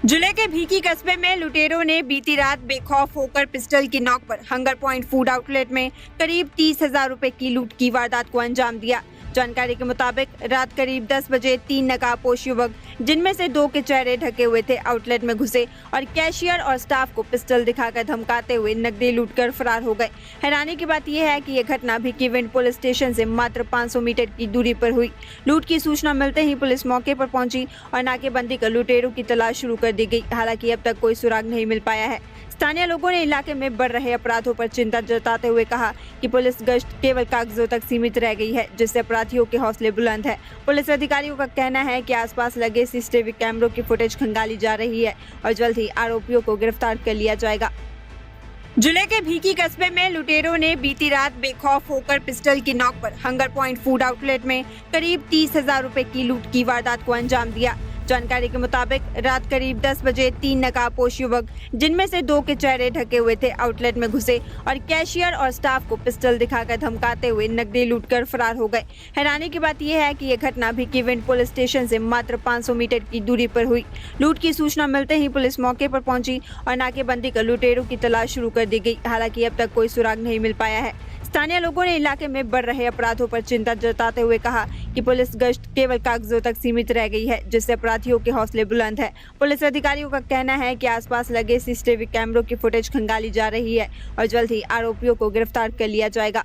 जिले के भीकी कस्बे में लुटेरों ने बीती रात बेखौफ होकर पिस्टल की नोक पर हंगर पॉइंट फूड आउटलेट में करीब 30,000 रुपए की लूट की वारदात को अंजाम दिया। जानकारी के मुताबिक रात करीब 10 बजे 3 नकाबपोश युवक, जिनमें से 2 के चेहरे ढके हुए थे, आउटलेट में घुसे और कैशियर और स्टाफ को पिस्टल दिखाकर धमकाते हुए नकदी लूटकर फरार हो गए। हैरानी की बात यह है कि यह घटना भिकीविंड पुलिस स्टेशन से मात्र 500 मीटर की दूरी पर हुई। लूट की सूचना मिलते ही पुलिस मौके पर पहुंची और नाकेबंदी कर लुटेरों की तलाश शुरू कर दी गई। हालांकि अब तक कोई सुराग नहीं मिल पाया है। स्थानीय लोगों ने इलाके में बढ़ रहे अपराधों पर चिंता जताते हुए कहा कि पुलिस गश्त केवल कागजों तक सीमित रह गई है, जिससे अपराधियों के हौसले बुलंद है। पुलिस अधिकारियों का कहना है कि आसपास लगे सीसीटीवी कैमरों की फुटेज खंगाली जा रही है और जल्द ही आरोपियों को गिरफ्तार कर लिया जाएगा। जिले के भीकी कस्बे में लुटेरों ने बीती रात बेखौफ होकर पिस्टल की नोक पर हंगर पॉइंट फूड आउटलेट में करीब 30,000 रुपए की लूट की वारदात को अंजाम दिया। जानकारी के मुताबिक रात करीब 10 बजे 3 नकाबपोश युवक, जिनमें से 2 के चेहरे ढके हुए थे, आउटलेट में घुसे और कैशियर और स्टाफ को पिस्टल दिखाकर धमकाते हुए नकदी लूटकर फरार हो गए। हैरानी की बात यह है कि यह घटना भिकीविंड पुलिस स्टेशन से मात्र 500 मीटर की दूरी पर हुई। लूट की सूचना मिलते ही पुलिस मौके पर पहुंची और नाकेबंदी कर लुटेरों की तलाश शुरू कर दी गई। हालांकि अब तक कोई सुराग नहीं मिल पाया है। स्थानीय लोगों ने इलाके में बढ़ रहे अपराधों पर चिंता जताते हुए कहा कि पुलिस गश्त केवल कागजों तक सीमित रह गई है, जिससे अपराधियों के हौसले बुलंद है। पुलिस अधिकारियों का कहना है कि आसपास लगे सीसीटीवी कैमरों की फुटेज खंगाली जा रही है और जल्द ही आरोपियों को गिरफ्तार कर लिया जाएगा।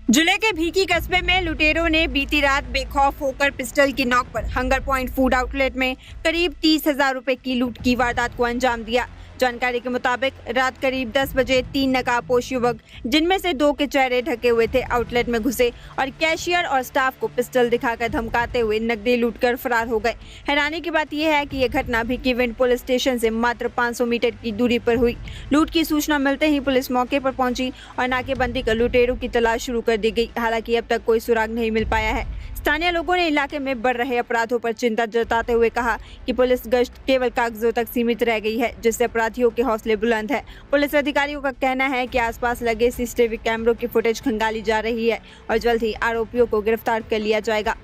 जिले के भीकी कस्बे में लुटेरों ने बीती रात बेखौफ होकर पिस्टल की नोक पर हंगर पॉइंट फूड आउटलेट में करीब 30,000 रुपए की लूट की वारदात को अंजाम दिया। जानकारी के मुताबिक रात करीब 10 बजे 3 नकाबपोश युवक, जिनमें से 2 के चेहरे ढके हुए थे, आउटलेट में घुसे और कैशियर और स्टाफ को पिस्टल दिखाकर धमकाते हुए नकदी लूटकर फरार हो गए। हैरानी की बात यह है कि यह घटना भिकीविंड पुलिस स्टेशन से मात्र 500 मीटर की दूरी पर हुई। लूट की सूचना मिलते ही पुलिस मौके पर पहुंची और नाकेबंदी कर लुटेरों की तलाश शुरू कर दी गई। हालांकि अब तक कोई सुराग नहीं मिल पाया है। स्थानीय लोगों ने इलाके में बढ़ रहे अपराधों पर चिंता जताते हुए कहा कि पुलिस गश्त केवल कागजों तक सीमित रह गई है, जिससे अपराधियों के हौसले बुलंद है। पुलिस अधिकारियों का कहना है कि आसपास लगे सीसीटीवी कैमरों की फुटेज खंगाली जा रही है और जल्द ही आरोपियों को गिरफ्तार कर लिया जाएगा।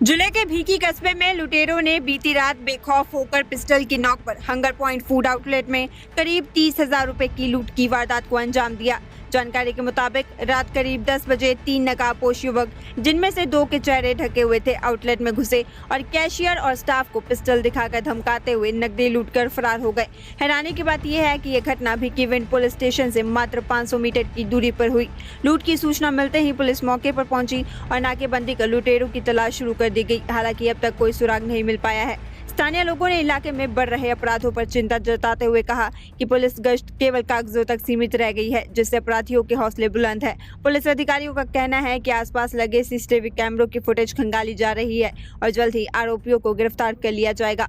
जिले के भीकी कस्बे में लुटेरों ने बीती रात बेखौफ होकर पिस्टल की नोक पर हंगर पॉइंट फूड आउटलेट में करीब 30,000 रुपए की लूट की वारदात को अंजाम दिया। जानकारी के मुताबिक रात करीब 10 बजे 3 नकाबपोश युवक, जिनमें से 2 के चेहरे ढके हुए थे, आउटलेट में घुसे और कैशियर और स्टाफ को पिस्टल दिखाकर धमकाते हुए नकदी लूटकर फरार हो गए। हैरानी की बात यह है कि यह घटना भिकीविंड पुलिस स्टेशन से मात्र 500 मीटर की दूरी पर हुई। लूट की सूचना मिलते ही पुलिस मौके पर पहुंची और नाकेबंदी कर लुटेरों की तलाश शुरू कर दी गई। हालांकि अब तक कोई सुराग नहीं मिल पाया है। स्थानीय लोगों ने इलाके में बढ़ रहे अपराधों पर चिंता जताते हुए कहा कि पुलिस गश्त केवल कागजों तक सीमित रह गई है, जिससे अपराधियों के हौसले बुलंद है। पुलिस अधिकारियों का कहना है कि आसपास लगे सीसीटीवी कैमरों की फुटेज खंगाली जा रही है और जल्द ही आरोपियों को गिरफ्तार कर लिया जाएगा।